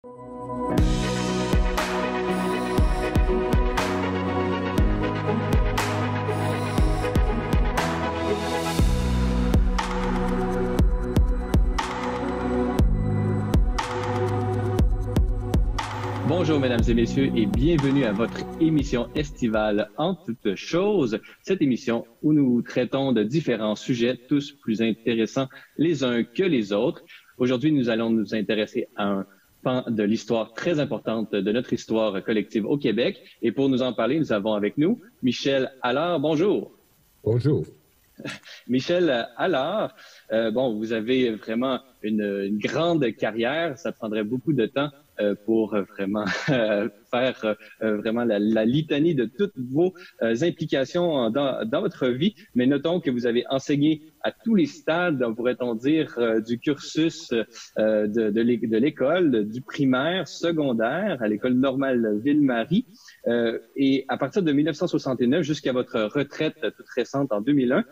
Bonjour mesdames et messieurs et bienvenue à votre émission estivale En toutes choses, cette émission où nous traitons de différents sujets, tous plus intéressants les uns que les autres. Aujourd'hui, nous allons nous intéresser à un pan de l'histoire très importante de notre histoire collective au Québec. Et pour nous en parler, nous avons avec nous Michel Allard. Bonjour. Bonjour. Michel Allard, vous avez vraiment une grande carrière. Ça prendrait beaucoup de temps pour vraiment faire vraiment la litanie de toutes vos implications dans votre vie. Mais notons que vous avez enseigné à tous les stades, pourrait-on dire, du cursus de l'école, du primaire, secondaire, à l'école normale Ville-Marie. Et à partir de 1969 jusqu'à votre retraite toute récente en 2001,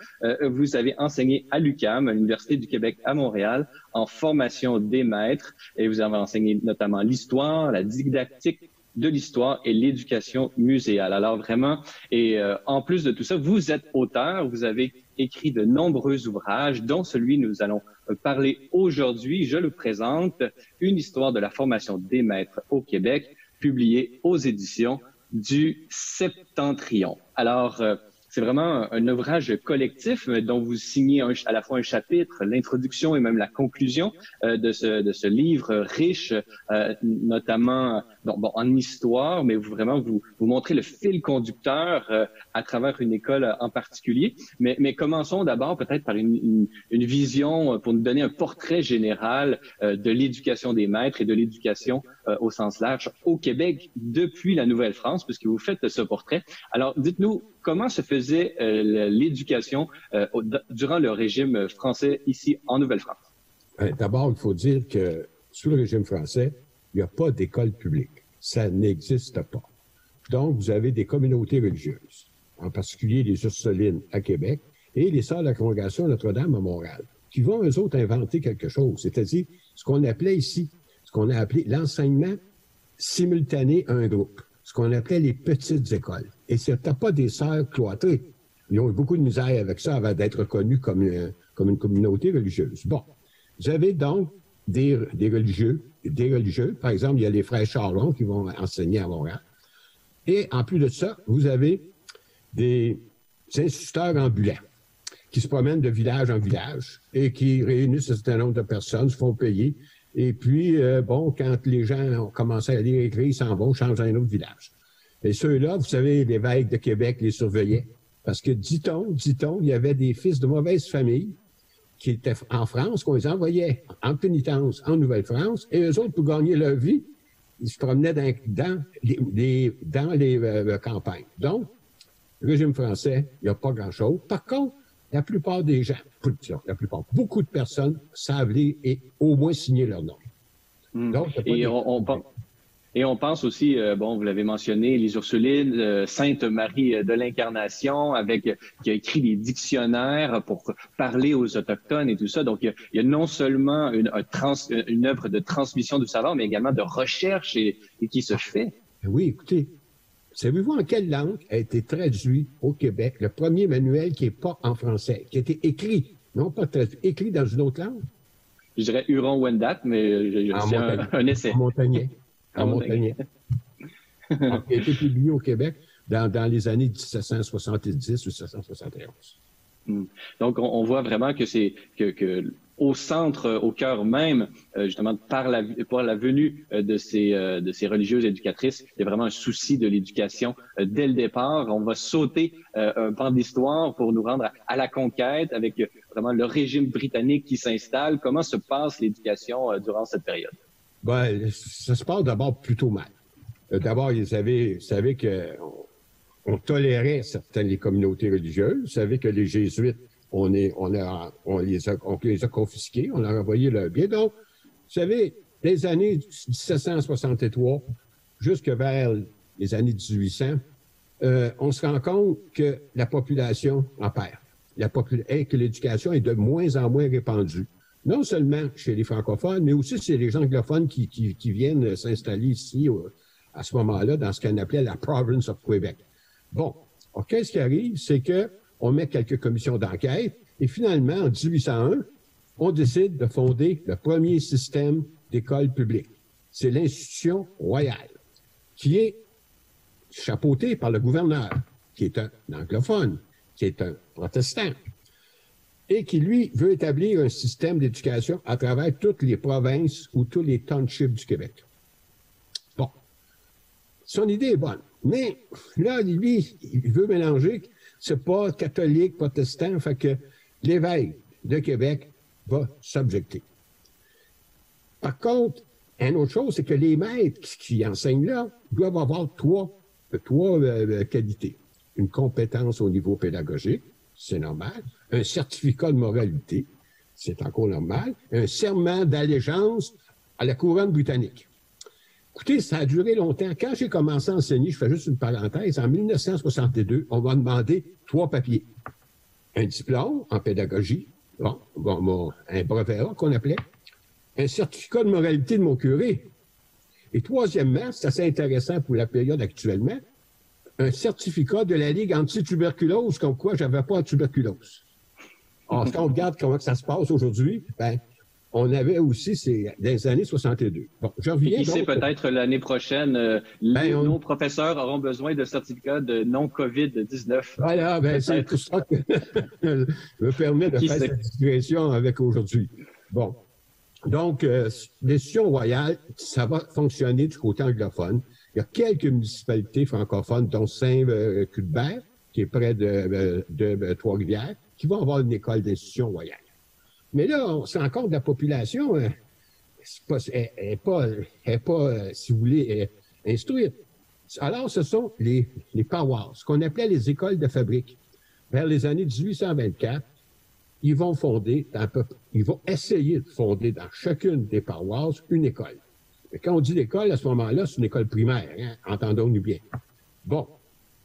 vous avez enseigné à l'UQAM, à l'Université du Québec à Montréal, en formation des maîtres. Et vous avez enseigné notamment l'histoire, la didactique de l'histoire et l'éducation muséale. Alors vraiment, et en plus de tout ça, vous êtes auteur, vous avez écrit de nombreux ouvrages, dont celui nous allons parler aujourd'hui. Je le présente, Une histoire de la formation des maîtres au Québec, publié aux éditions du Septentrion. Alors, c'est vraiment un ouvrage collectif dont vous signez à la fois un chapitre, l'introduction et même la conclusion de ce livre riche, notamment en histoire, mais vous montrez le fil conducteur à travers une école en particulier. Mais commençons d'abord peut-être par une vision pour nous donner un portrait général de l'éducation des maîtres et de l'éducation au sens large au Québec depuis la Nouvelle-France, puisque vous faites ce portrait. Alors, dites-nous, comment se faisait l'éducation durant le régime français ici en Nouvelle-France? D'abord, il faut dire que sous le régime français, il n'y a pas d'école publique. Ça n'existe pas. Donc, vous avez des communautés religieuses, en particulier les Ursulines à Québec et les Sœurs de la Congrégation Notre-Dame à Montréal, qui vont, eux autres, inventer quelque chose, c'est-à-dire ce qu'on appelait ici, ce qu'on a appelé l'enseignement simultané à un groupe, ce qu'on appelait les petites écoles. Et ce n'était pas des sœurs cloîtrées. Ils ont eu beaucoup de misère avec ça avant d'être reconnus comme une communauté religieuse. Bon, vous avez donc des religieux. Par exemple, il y a les frères Charlon qui vont enseigner à Montréal. Et en plus de ça, vous avez des instituteurs ambulants qui se promènent de village en village et qui réunissent un certain nombre de personnes, se font payer. Et puis, quand les gens ont commencé à lire et écrire, ils s'en vont, changent dans un autre village. Et ceux-là, vous savez, l'évêque de Québec les surveillait. Parce que, dit-on, il y avait des fils de mauvaise famille qui étaient en France, qu'on les envoyait en pénitence en Nouvelle-France, et eux autres, pour gagner leur vie, ils se promenaient dans les campagnes. Donc, le régime français, il n'y a pas grand-chose. Par contre, la plupart des gens, beaucoup de personnes savent lire et au moins signer leur nom. Donc, et on pense aussi, vous l'avez mentionné, les Ursulines, Sainte Marie de l'Incarnation, qui a écrit des dictionnaires pour parler aux Autochtones et tout ça. Donc, il y a non seulement une œuvre de transmission du savoir, mais également de recherche et qui se fait. Oui, écoutez, savez-vous en quelle langue a été traduit au Québec le premier manuel qui n'est pas en français, qui a été écrit, non pas traduit, écrit dans une autre langue? Je dirais Huron-Wendat, mais c'est un essai. En montagnais. Donc, il a été publié au Québec dans les années 1770 ou 1771. Donc, on voit vraiment que c'est que au centre, au cœur même, justement, par la venue de ces religieuses éducatrices, il y a vraiment un souci de l'éducation dès le départ. On va sauter un pan d'histoire pour nous rendre à la conquête avec vraiment le régime britannique qui s'installe. Comment se passe l'éducation durant cette période? Ça se passe d'abord plutôt mal. D'abord, vous savez qu'on tolérait certaines les communautés religieuses. Vous savez que les jésuites, on les a confisqués, on leur a envoyé leur bien. Donc, vous savez, les années 1763 jusque vers les années 1800, on se rend compte que la population en perd. Et que l'éducation est de moins en moins répandue. non seulement chez les francophones, mais aussi chez les anglophones qui viennent s'installer ici à ce moment-là dans ce qu'on appelait la province of Québec. Bon, qu'est-ce qui arrive? C'est qu'on met quelques commissions d'enquête et finalement, en 1801, on décide de fonder le premier système d'école publique. C'est l'institution royale, qui est chapeautée par le gouverneur, qui est un anglophone, qui est un protestant, et qui, lui, veut établir un système d'éducation à travers toutes les provinces ou tous les townships du Québec. Bon, son idée est bonne, mais là, lui, il veut mélanger, c'est pas catholique, protestant, fait que l'évêque de Québec va s'objecter. Par contre, une autre chose, c'est que les maîtres qui enseignent là doivent avoir trois qualités. Une compétence au niveau pédagogique, c'est normal. Un certificat de moralité, c'est encore normal. Un serment d'allégeance à la couronne britannique. Écoutez, ça a duré longtemps. Quand j'ai commencé à enseigner, je fais juste une parenthèse, en 1962, on m'a demandé 3 papiers. Un diplôme en pédagogie, un brevet A qu'on appelait, un certificat de moralité de mon curé. Et troisièmement, c'est assez intéressant pour la période actuellement, un certificat de la Ligue anti-tuberculose, comme quoi j'avais pas de tuberculose. Alors, quand on regarde comment ça se passe aujourd'hui, ben, on avait aussi, c'est dans les années 62. Bon, je reviens. Qui sait, peut-être l'année prochaine, nos professeurs auront besoin de certificats de non-COVID-19. Voilà, ben, c'est tout ça que je me permets de faire cette digression avec aujourd'hui. Bon. Donc, l'institution royale, ça va fonctionner du côté anglophone. Il y a quelques municipalités francophones, dont Saint-Cuthbert, qui est près de Trois-Rivières, qui vont avoir une école d'institution royale. Mais là, on se rend compte que la population n'est pas, si vous voulez, instruite. Alors, ce sont les paroisses, ce qu'on appelait les écoles de fabrique. Vers les années 1824, ils vont essayer de fonder dans chacune des paroisses une école. Et quand on dit l'école, à ce moment-là, c'est une école primaire, hein, entendons-nous bien. Bon,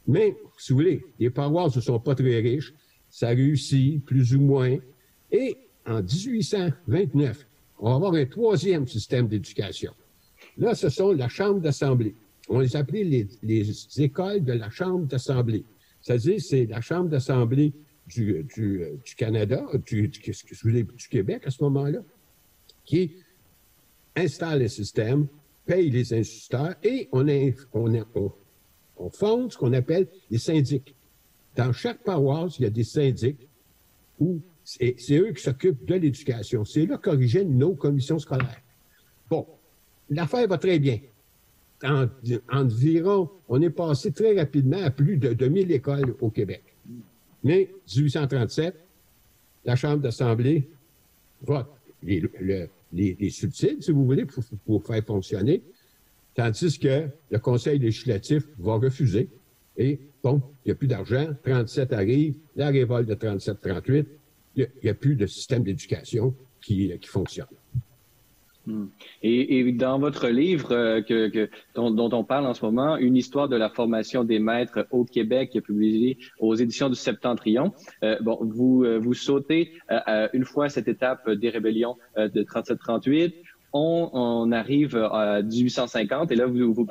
mais, si vous voulez, les paroisses ne sont pas très riches, ça réussit, plus ou moins, et en 1829, on va avoir un 3e système d'éducation. Là, ce sont la Chambre d'Assemblée. On les appelait les écoles de la Chambre d'Assemblée. C'est-à-dire, c'est la Chambre d'Assemblée du Canada, du Québec à ce moment-là, qui installe le système, paye les instituteurs et on fonde ce qu'on appelle les syndics. Dans chaque paroisse, il y a des syndics où c'est eux qui s'occupent de l'éducation. C'est là qu'originent nos commissions scolaires. Bon, l'affaire va très bien. Environ, on est passé très rapidement à plus de 2000 écoles au Québec. Mais, 1837, la Chambre d'Assemblée vote les subsides, si vous voulez, pour faire fonctionner, tandis que le Conseil législatif va refuser. Et, bon, il n'y a plus d'argent, 37 arrive, la révolte de 37-38, il n'y a plus de système d'éducation qui fonctionne. Et dans votre livre dont on parle en ce moment, Une histoire de la formation des maîtres au Québec, publié aux éditions du Septentrion, vous sautez une fois cette étape des rébellions de 37-38. On arrive à 1850 et là vous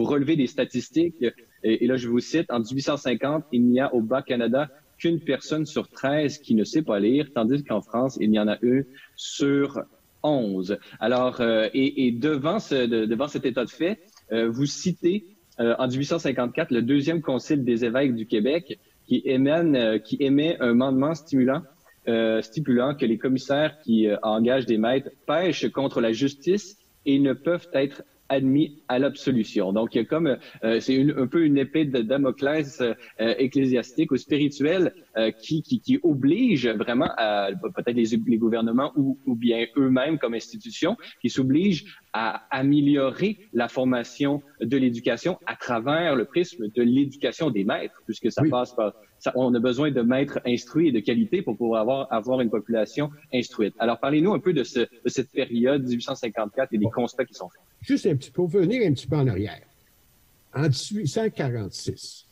relevez des statistiques et là je vous cite, en 1850, il n'y a au Bas-Canada qu'une personne sur 13 qui ne sait pas lire, tandis qu'en France, il y en a une sur 11. Alors, et devant cet état de fait, vous citez en 1854 le 2e concile des évêques du Québec qui émet un mandement stipulant que les commissaires qui engagent des maîtres pêchent contre la justice et ne peuvent être admis à l'absolution. Donc, il y a comme c'est un peu une épée de Damoclès ecclésiastique ou spirituelle qui oblige vraiment peut-être les gouvernements ou bien eux-mêmes comme institutions, qui s'obligent à améliorer la formation de l'éducation à travers le prisme de l'éducation des maîtres, puisque ça passe par on a besoin de maîtres instruits et de qualité pour pouvoir avoir une population instruite. Alors, parlez-nous un peu de cette période 1854 et des constats qui sont faits. Juste pour venir un petit peu en arrière. En 1846,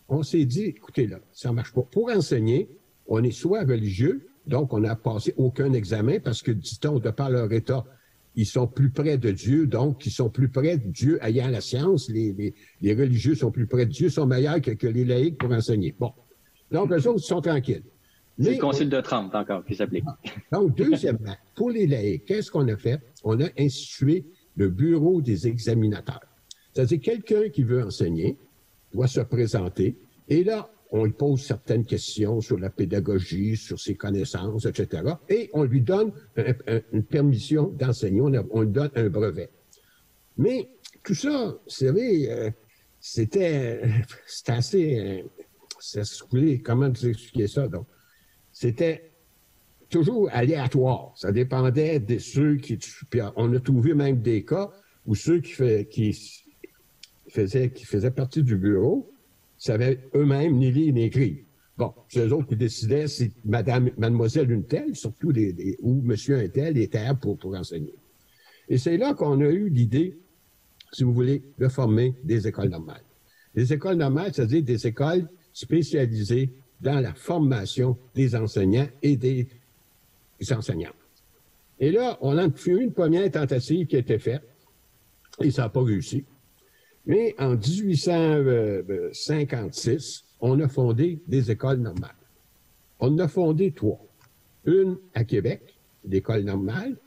on s'est dit, écoutez là, ça ne marche pas. Pour enseigner, on est soit religieux Donc, on n'a passé aucun examen parce que, dit-on, de par leur état, ils sont plus près de Dieu, donc ils sont plus près de Dieu ayant la science. Les religieux sont plus près de Dieu, sont meilleurs que les laïcs pour enseigner. Bon. Donc, eux autres sont tranquilles. C'est le Concile de Trente encore qui s'applique. Donc, deuxièmement, pour les laïcs, qu'est-ce qu'on a fait? On a institué le bureau des examinateurs. C'est-à-dire, quelqu'un qui veut enseigner doit se présenter, et là, on lui pose certaines questions sur la pédagogie, sur ses connaissances, etc. Et on lui donne une permission d'enseigner, on lui donne un brevet. Mais tout ça, vous savez, c'était assez... comment vous expliquer ça? Donc, c'était toujours aléatoire. Ça dépendait de ceux qui... Puis on a trouvé même des cas où ceux qui faisaient partie du bureau savaient eux-mêmes ni lire ni écrire. Bon, c'est eux autres qui décidaient si mademoiselle une telle, surtout ou monsieur un tel était apte pour enseigner. Et c'est là qu'on a eu l'idée, si vous voulez, de former des écoles normales. Les écoles normales, c'est-à-dire des écoles spécialisées dans la formation des enseignants et des enseignantes. Et là, on a fait une première tentative qui a été faite, et ça n'a pas réussi. Mais en 1856, on a fondé des écoles normales. On en a fondé 3. Une à Québec, l'école normale,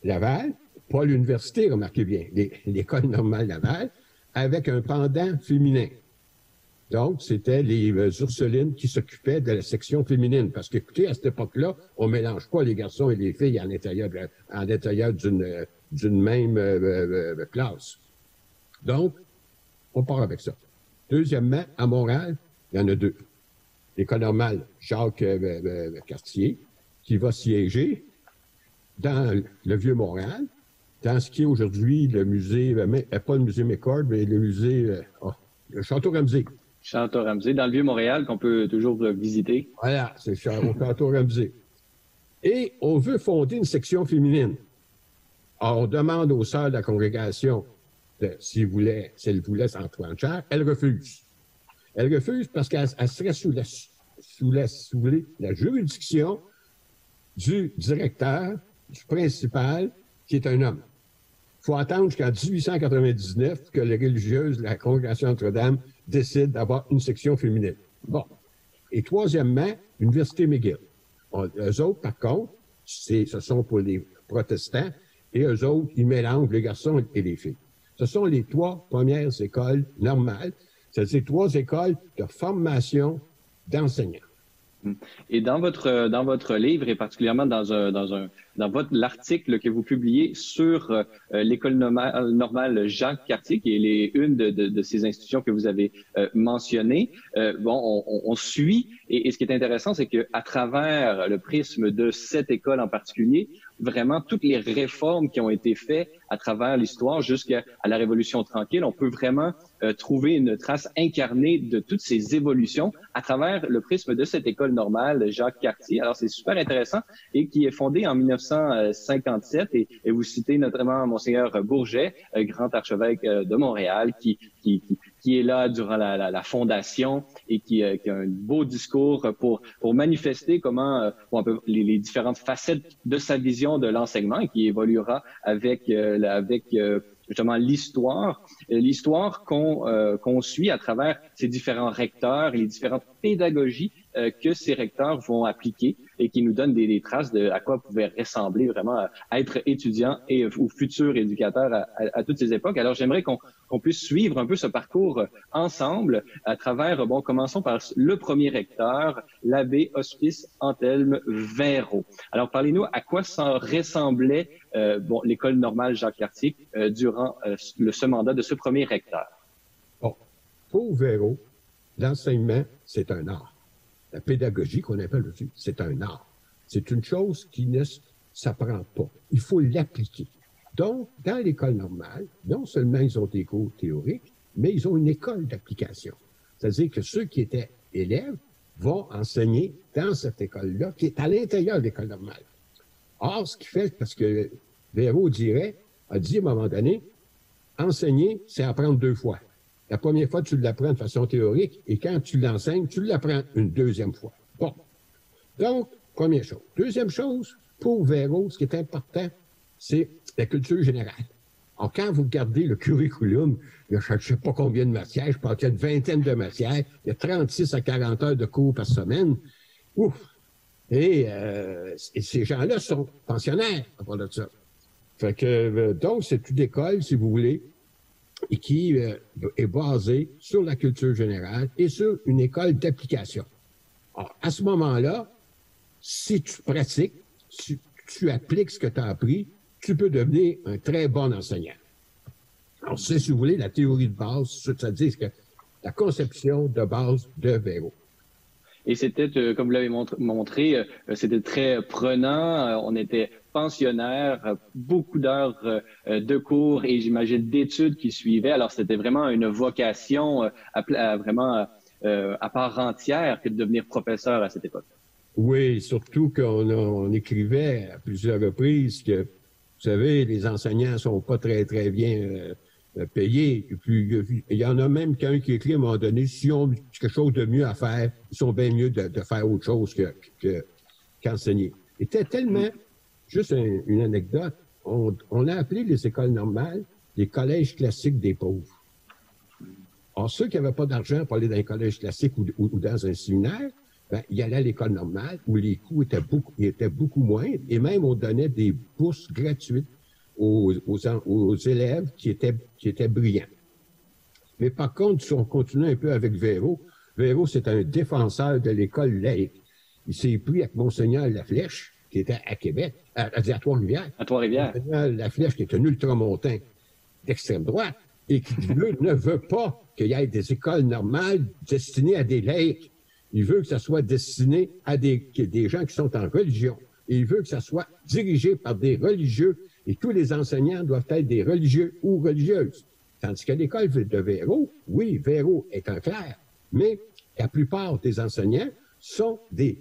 Laval, pas l'université, remarquez bien, l'école normale Laval, avec un pendant féminin. Donc, c'était les Ursulines qui s'occupaient de la section féminine. Parce qu'écoutez, à cette époque-là, on ne mélange pas les garçons et les filles à l'intérieur d'une même classe. Donc, on part avec ça. Deuxièmement, à Montréal, il y en a 2. L'école normale Jacques Cartier, qui va siéger dans le Vieux-Montréal, dans ce qui est aujourd'hui le musée, pas le musée McCord, mais le musée le Château-Ramsay. Château-Ramsay, dans le Vieux-Montréal, qu'on peut toujours visiter. Voilà, c'est au Château-Ramsay. Et on veut fonder une section féminine. Alors, on demande aux sœurs de la congrégation si elles voulaient s'entrer en chair, elles refusent. Elles refusent parce qu'elles seraient sous la juridiction du directeur, du principal, qui est un homme. Il faut attendre jusqu'en 1899 que les religieuses de la congrégation Notre-Dame décident d'avoir une section féminine. Bon. Et troisièmement, l'Université McGill. Eux autres, par contre, ce sont pour les protestants, et eux autres, ils mélangent les garçons et les filles. Ce sont les 3 premières écoles normales, c'est-à-dire 3 écoles de formation d'enseignants. Et dans votre livre, et particulièrement dans l'article que vous publiez sur l'école normale Jacques Cartier, qui est une de ces institutions que vous avez mentionnées, on suit, et ce qui est intéressant, c'est qu'à travers le prisme de cette école en particulier, vraiment toutes les réformes qui ont été faites à travers l'histoire jusqu'à la Révolution tranquille, on peut vraiment trouver une trace incarnée de toutes ces évolutions à travers le prisme de cette école normale Jacques Cartier. Alors c'est super intéressant et qui est fondée en 1957 et vous citez notamment Monseigneur Bourget, grand archevêque de Montréal, qui est là durant la fondation et qui a un beau discours pour manifester comment les différentes facettes de sa vision de l'enseignement et qui évoluera avec justement l'histoire qu'on suit à travers ces différents recteurs et les différentes pédagogies que ces recteurs vont appliquer et qui nous donnent des traces de à quoi pouvait ressembler vraiment à être étudiant ou futur éducateur à toutes ces époques. Alors j'aimerais qu'on puisse suivre un peu ce parcours ensemble à travers, commençons par le premier recteur, l'abbé Hospice Anthelme Véraud. Alors parlez-nous à quoi ça ressemblait l'école normale Jacques Cartier durant ce mandat de ce premier recteur. Bon, pour Véraud, l'enseignement, c'est un art. La pédagogie qu'on appelle aussi, c'est un art. C'est une chose qui ne s'apprend pas. Il faut l'appliquer. Donc, dans l'école normale, non seulement ils ont des cours théoriques, mais ils ont une école d'application. C'est-à-dire que ceux qui étaient élèves vont enseigner dans cette école-là, qui est à l'intérieur de l'école normale. Or, ce qui fait, parce que Véraud a dit à un moment donné, enseigner, c'est apprendre 2 fois. La première fois, tu l'apprends de façon théorique, et quand tu l'enseignes, tu l'apprends une 2e fois. Bon. Donc, Première chose. Deuxième chose, pour Véro, ce qui est important, c'est la culture générale. Alors, quand vous regardez le curriculum, il y a je ne sais pas combien de matières, je pense qu'il y a une vingtaine de matières, il y a 36 à 40 heures de cours par semaine. Ouf! Et ces gens-là sont pensionnaires à part de ça. Fait que, donc, c'est une école, si vous voulez, et qui est basée sur la culture générale et sur une école d'application. Alors, à ce moment-là, si tu pratiques, tu appliques ce que tu as appris, tu peux devenir un très bon enseignant. Alors, c'est, si vous voulez, la théorie de base, ça dit que la conception de base de Véro. Et c'était, comme vous l'avez montré, c'était très prenant. On était pensionnaires, beaucoup d'heures de cours et j'imagine d'études qui suivaient. Alors, c'était vraiment une vocation vraiment à part entière que de devenir professeur à cette époque. Oui, surtout qu'on écrivait à plusieurs reprises que, vous savez, les enseignants sont pas très, très bien payés. Et puis, il y en a même qu'un qui écrit à un moment donné, s'ils ont quelque chose de mieux à faire, ils sont bien mieux de faire autre chose qu'enseigner. C'était tellement, juste une anecdote, on a appelé les écoles normales les collèges classiques des pauvres. Alors, ceux qui n'avaient pas d'argent pour aller dans les collèges classiques ou dans un séminaire, ben, ils allaient à l'école normale où les coûts étaient beaucoup moindres et même on donnait des bourses gratuites aux élèves qui étaient brillants. Mais par contre, si on continue un peu avec Véro, c'est un défenseur de l'école laïque. Il s'est pris avec Monseigneur Laflèche, qui était à Québec, à Trois-Rivières. À Trois-Rivières. Monseigneur Laflèche, qui est un ultramontain d'extrême droite et qui ne veut pas qu'il y ait des écoles normales destinées à des laïcs. Il veut que ça soit destiné à des gens qui sont en religion. Et il veut que ça soit dirigé par des religieux. Et tous les enseignants doivent être des religieux ou religieuses. Tandis qu'à l'école de Véro, oui, Véro est un clerc, mais la plupart des enseignants sont des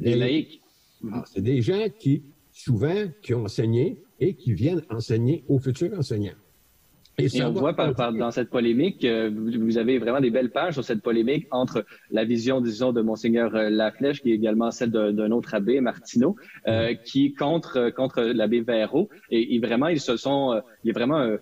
laïcs. Alors, c'est des gens qui ont enseigné et qui viennent enseigner aux futurs enseignants. Et on voit dans cette polémique, vous avez vraiment des belles pages sur cette polémique entre la vision, disons, de Monseigneur Laflèche, qui est également celle d'un autre abbé, Martineau, qui contre l'abbé Véro. Et vraiment, il y a vraiment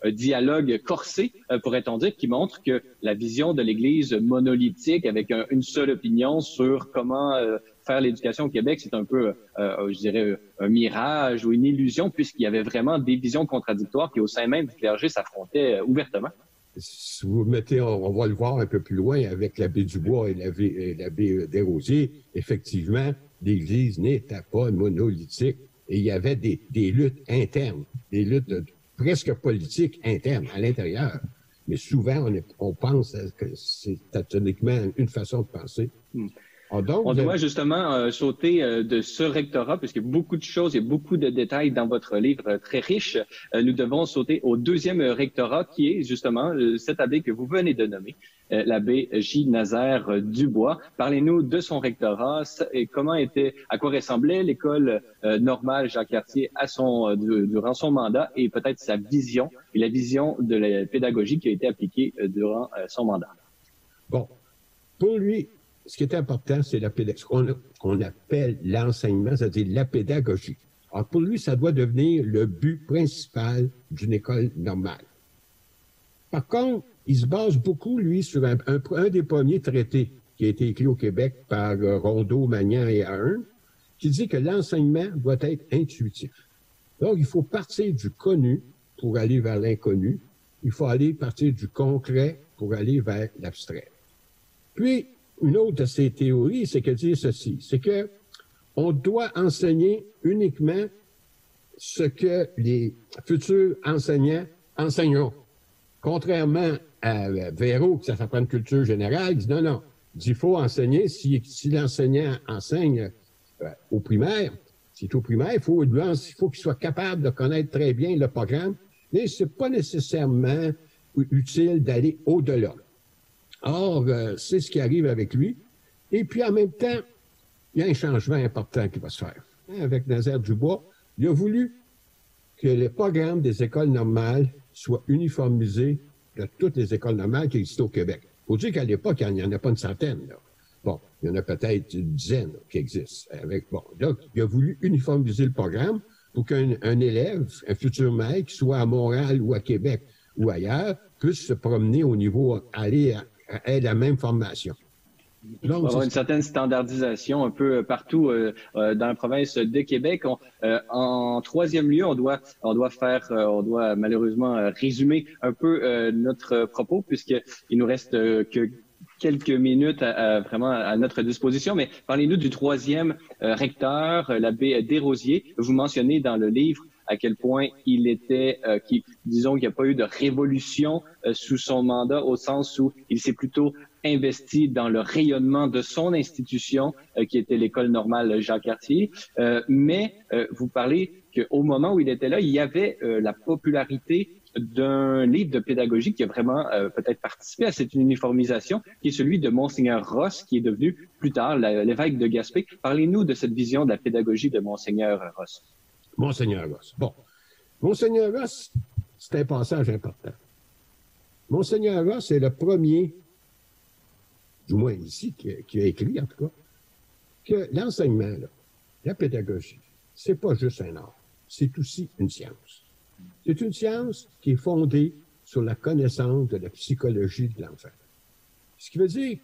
un dialogue corsé, pourrait-on dire, qui montre que la vision de l'Église monolithique, avec une seule opinion sur comment faire l'éducation au Québec, c'est un peu, je dirais, un mirage ou une illusion, puisqu'il y avait vraiment des visions contradictoires qui, au sein même du clergé, s'affrontaient ouvertement. Si vous mettez, on va le voir un peu plus loin avec l'abbé Dubois et l'abbé Desrosiers, effectivement, l'Église n'était pas monolithique et il y avait des luttes internes, des luttes presque politiques internes à l'intérieur. Mais souvent, on pense que c'est uniquement une façon de penser. On doit justement sauter de ce rectorat, puisqu'il y a beaucoup de choses, il y a beaucoup de détails dans votre livre très riche. Nous devons sauter au deuxième rectorat, qui est justement cet abbé que vous venez de nommer, l'abbé J. Nazaire Dubois. Parlez-nous de son rectorat et à quoi ressemblait l'école normale Jacques-Cartier durant son mandat et peut-être sa vision et la vision de la pédagogie qui a été appliquée durant son mandat. Bon, pour lui, ce qui est important, c'est ce qu'on appelle l'enseignement, c'est-à-dire la pédagogie. Alors, pour lui, ça doit devenir le but principal d'une école normale. Par contre, il se base beaucoup, lui, sur un des premiers traités qui a été écrit au Québec par Rondeau, Magnan et Ahern, qui dit que l'enseignement doit être intuitif. Donc, il faut partir du connu pour aller vers l'inconnu. Il faut partir du concret pour aller vers l'abstrait. Puis, une autre de ces théories, c'est qu'elle dit ceci, c'est que on doit enseigner uniquement ce que les futurs enseignants enseigneront. Contrairement à Véro, que ça s'apprend une culture générale, il dit non, il faut enseigner, si l'enseignant enseigne au primaire, c'est au primaire, il faut qu'il soit capable de connaître très bien le programme, mais c'est pas nécessairement utile d'aller au-delà. Or, c'est ce qui arrive avec lui. Et puis, en même temps, il y a un changement important qui va se faire. Avec Nazaire Dubois, il a voulu que les programmes des écoles normales soient uniformisés de toutes les écoles normales qui existent au Québec. Il faut dire qu'à l'époque, il n'y en a pas une centaine. Là. Bon, il y en a peut-être une dizaine qui existent. Donc, il a voulu uniformiser le programme pour qu'un élève, un futur maître, qui soit à Montréal ou à Québec ou ailleurs, puisse se promener au niveau, aller à la même formation. Il faut avoir une certaine standardisation un peu partout dans la province de Québec. En troisième lieu, on doit malheureusement résumer un peu notre propos puisqu'il nous reste que quelques minutes vraiment à notre disposition. Mais parlez-nous du troisième recteur, l'abbé Desrosiers. Vous mentionnez dans le livre à quel point il était, disons qu'il n'y a pas eu de révolution sous son mandat, au sens où il s'est plutôt investi dans le rayonnement de son institution, qui était l'École normale Jacques-Cartier. Mais vous parlez qu'au moment où il était là, il y avait la popularité d'un livre de pédagogie qui a vraiment peut-être participé à cette uniformisation, qui est celui de Monseigneur Ross, qui est devenu plus tard l'évêque de Gaspé. Parlez-nous de cette vision de la pédagogie de Monseigneur Ross. Monseigneur Ross. Bon. Monseigneur Ross, c'est un passage important. Monseigneur Ross est le premier, du moins ici, qui a écrit, en tout cas, que l'enseignement, la pédagogie, c'est pas juste un art, c'est aussi une science. C'est une science qui est fondée sur la connaissance de la psychologie de l'enfant. Ce qui veut dire,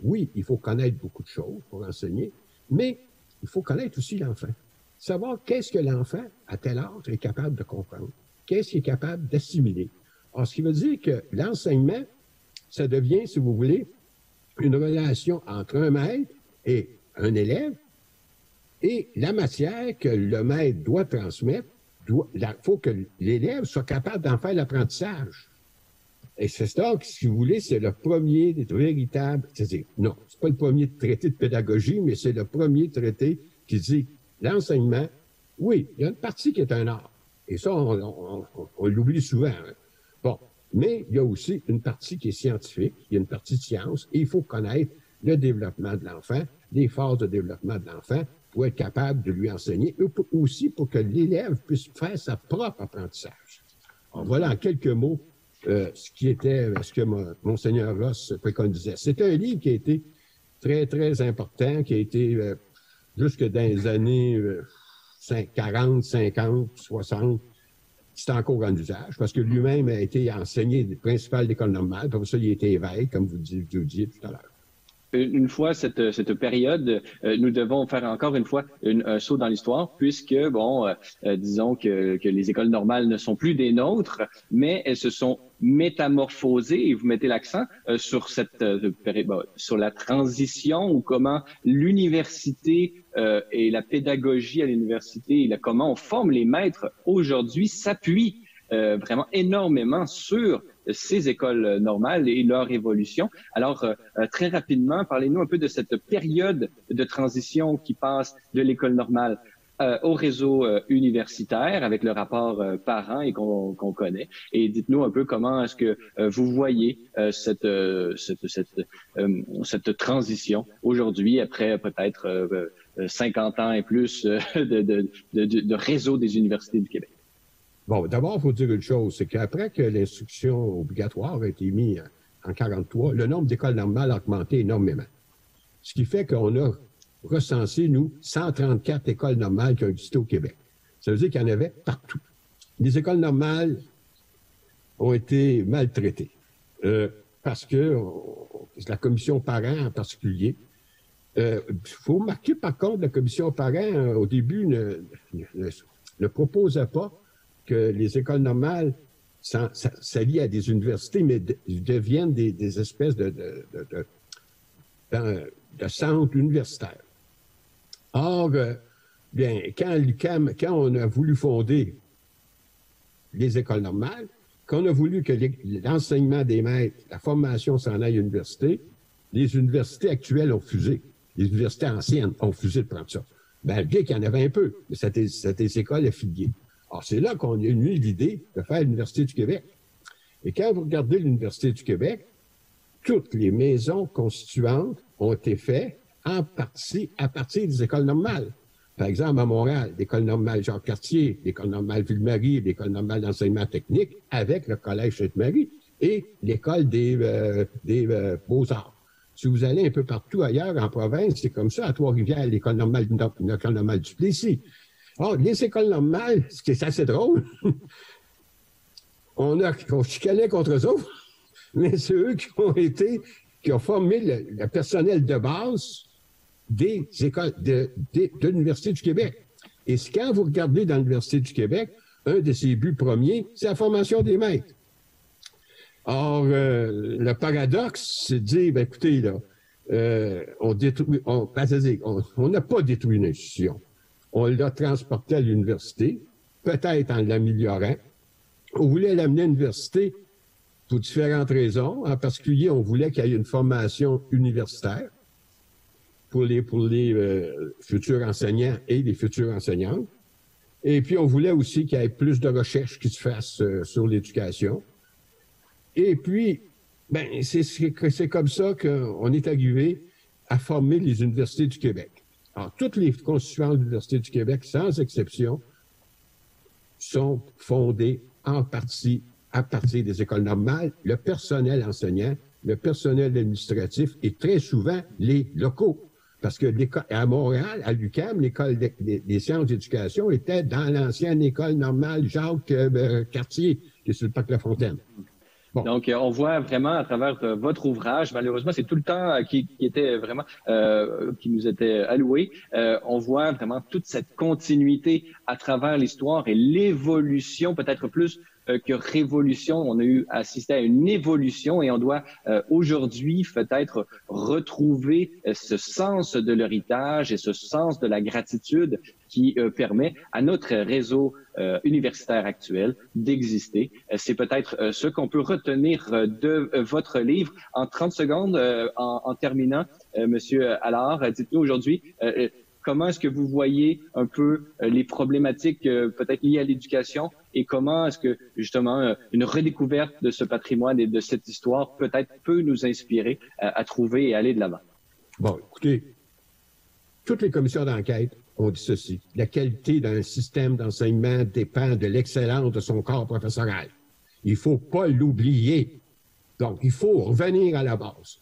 oui, il faut connaître beaucoup de choses pour enseigner, mais il faut connaître aussi l'enfant. Savoir qu'est-ce que l'enfant, à tel âge, est capable de comprendre. Qu'est-ce qu'il est capable d'assimiler. Alors, ce qui veut dire que l'enseignement, ça devient, si vous voulez, une relation entre un maître et un élève, et la matière que le maître doit transmettre, il faut que l'élève soit capable d'en faire l'apprentissage. Et c'est ça, si vous voulez, c'est le premier des véritables, c'est-à-dire, non, c'est pas le premier traité de pédagogie, mais c'est le premier traité qui dit l'enseignement, oui, il y a une partie qui est un art. Et ça, on l'oublie souvent. Hein. Bon, mais il y a aussi une partie qui est scientifique, il y a une partie de science, et il faut connaître le développement de l'enfant, les phases de développement de l'enfant, pour être capable de lui enseigner, et aussi pour que l'élève puisse faire sa propre apprentissage. Alors, voilà en quelques mots ce que Monseigneur Ross préconisait. C'est un livre qui a été très, très important, qui a été jusque dans les années 40, 50, 60, c'est encore en usage, parce que lui-même a été enseigné principal d'école normale, pour ça il a été évêque, comme vous disiez tout à l'heure. Une fois cette période, nous devons faire encore une fois un saut dans l'histoire, puisque, disons que les écoles normales ne sont plus des nôtres, mais elles se sont métamorphosées, et vous mettez l'accent sur sur la transition, ou comment l'université et la pédagogie à l'université, et comment on forme les maîtres aujourd'hui s'appuie vraiment énormément sur ces écoles normales et leur évolution. Alors, très rapidement, parlez-nous un peu de cette période de transition qui passe de l'école normale au réseau universitaire avec le rapport parents et qu'on connaît. Et dites-nous un peu comment est-ce que vous voyez cette transition aujourd'hui, après peut-être 50 ans et plus de réseau des universités du Québec. Bon, d'abord, il faut dire une chose, c'est qu'après que l'instruction obligatoire a été mise en 1943, le nombre d'écoles normales a augmenté énormément. Ce qui fait qu'on a recensé, nous, 134 écoles normales qui ont existé au Québec. Ça veut dire qu'il y en avait partout. Les écoles normales ont été maltraitées parce que la commission parents en particulier, il faut marquer par contre, la commission parents, au début, ne proposait pas que les écoles normales s'allient à des universités, mais deviennent des espèces de centres universitaires. Or, bien, quand on a voulu fonder les écoles normales, quand on a voulu que l'enseignement des maîtres, la formation s'en aille à l'université, les universités actuelles ont fusé. Les universités anciennes ont fusé de prendre ça. Malgré qu'il y en avait un peu, mais c'était des écoles affiliées. Alors, c'est là qu'on a eu l'idée de faire l'Université du Québec. Et quand vous regardez l'Université du Québec, toutes les maisons constituantes ont été faites en partie à partir des écoles normales. Par exemple, à Montréal, l'École normale Jacques-Cartier, l'École normale Ville-Marie, l'École normale d'enseignement technique, avec le Collège Sainte-Marie et l'École des Beaux-Arts. Si vous allez un peu partout ailleurs en province, c'est comme ça. À Trois-Rivières, l'école normale du Plessis. Alors, les écoles normales, ce qui est assez drôle, on chicanait contre eux autres, mais c'est eux qui ont formé le personnel de base des écoles de l'Université du Québec. Et quand vous regardez dans l'Université du Québec, un de ses buts premiers, c'est la formation des maîtres. Or, le paradoxe, c'est de dire, ben, écoutez, là, on n'a pas détruit une institution. On l'a transporté à l'université, peut-être en l'améliorant. On voulait l'amener à l'université pour différentes raisons. En particulier, on voulait qu'il y ait une formation universitaire pour les futurs enseignants et les futures enseignantes. Et puis, on voulait aussi qu'il y ait plus de recherche qui se fasse sur l'éducation. Et puis, ben, c'est comme ça qu'on est arrivé à former les universités du Québec. Alors, toutes les constituants de l'Université du Québec, sans exception, sont fondées en partie à partir des écoles normales, le personnel enseignant, le personnel administratif et très souvent les locaux. Parce que à Montréal, à l'UQAM, l'école des sciences d'éducation était dans l'ancienne école normale Jacques Cartier, qui est sur le parc La Fontaine. Bon. Donc, on voit vraiment à travers votre ouvrage, malheureusement, c'est tout le temps qui était vraiment, qui nous était alloué. On voit vraiment toute cette continuité à travers l'histoire et l'évolution, peut-être plus que révolution. On a eu assisté à une évolution et on doit aujourd'hui peut-être retrouver ce sens de l'héritage et ce sens de la gratitude qui permet à notre réseau universitaire actuel d'exister. C'est peut-être ce qu'on peut retenir de votre livre. En 30 secondes, en terminant, Monsieur Allard, dites-nous aujourd'hui, comment est-ce que vous voyez un peu les problématiques peut-être liées à l'éducation et comment est-ce que justement une redécouverte de ce patrimoine et de cette histoire peut-être peut nous inspirer à trouver et aller de l'avant? Bon, écoutez, toutes les commissions d'enquête ont dit ceci. La qualité d'un système d'enseignement dépend de l'excellence de son corps professoral. Il ne faut pas l'oublier. Donc, il faut revenir à la base,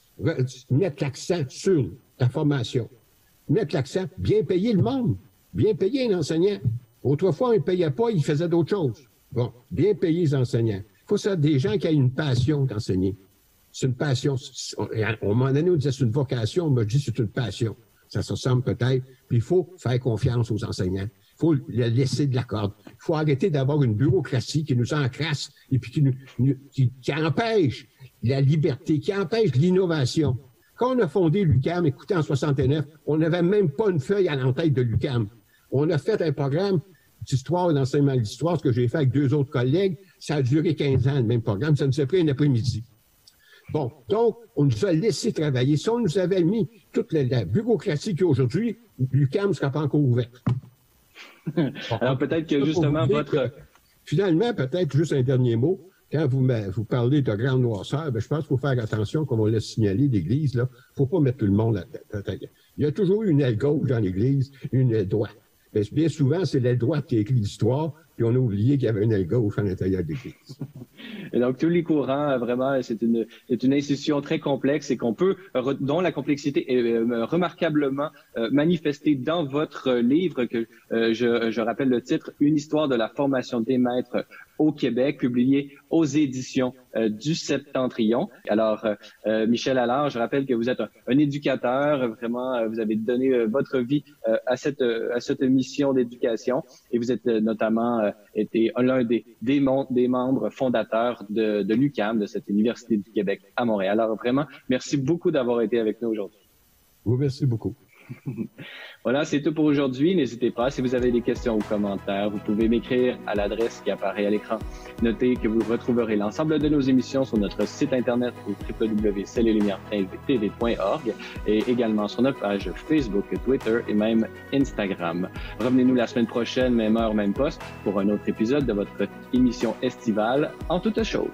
mettre l'accent sur la formation, mettre l'accent, bien payer le monde, bien payer un enseignant. Autrefois, on ne payait pas, il faisait d'autres choses. Bon, bien payer les enseignants. Il faut ça des gens qui ont une passion d'enseigner. C'est une passion. À un moment donné, on disait c'est une vocation, on m'a dit c'est une passion. Ça se ressemble peut-être. Puis il faut faire confiance aux enseignants. Il faut leur laisser de la corde. Il faut arrêter d'avoir une bureaucratie qui nous encrasse et puis qui empêche la liberté, qui empêche l'innovation. Quand on a fondé l'UQAM, écoutez, en 69, on n'avait même pas une feuille à l'entête de l'UQAM. On a fait un programme d'histoire et d'enseignement d'histoire, ce que j'ai fait avec 2 autres collègues. Ça a duré 15 ans, le même programme. Ça nous a pris un après-midi. Bon, donc, on nous a laissé travailler. Si on nous avait mis toute la bureaucratie qu'il y a aujourd'hui, l'UQAM ne serait pas encore ouverte. Bon, alors, peut-être que justement, finalement, peut-être juste un dernier mot. Quand vous parlez de grande noirceur, je pense qu'il faut faire attention, comme on l'a signalé, l'Église, là. Faut pas mettre tout le monde là-dedans. Il y a toujours une aile gauche dans l'Église, une aile droite. Mais bien souvent, c'est l'aile droite qui a écrit l'histoire, puis on a oublié qu'il y avait une aile gauche à l'intérieur de l'Église. Et donc, tous les courants, vraiment, c'est une institution très complexe et dont la complexité est remarquablement manifestée dans votre livre que je rappelle le titre, Une histoire de la formation des maîtres au Québec, publié aux éditions du Septentrion. Alors, Michel Allard, je rappelle que vous êtes un éducateur, vraiment, vous avez donné votre vie à cette mission d'éducation et vous êtes notamment été l'un des membres fondateurs de l'UQAM, de cette Université du Québec à Montréal. Alors, vraiment, merci beaucoup d'avoir été avec nous aujourd'hui. Oui, merci beaucoup. Voilà, c'est tout pour aujourd'hui. N'hésitez pas, si vous avez des questions ou commentaires, vous pouvez m'écrire à l'adresse qui apparaît à l'écran. Notez que vous retrouverez l'ensemble de nos émissions sur notre site internet au www.celeslumières.tv.org et également sur notre page Facebook, Twitter et même Instagram. Revenez-nous la semaine prochaine, même heure, même poste, pour un autre épisode de votre émission estivale En toute chose.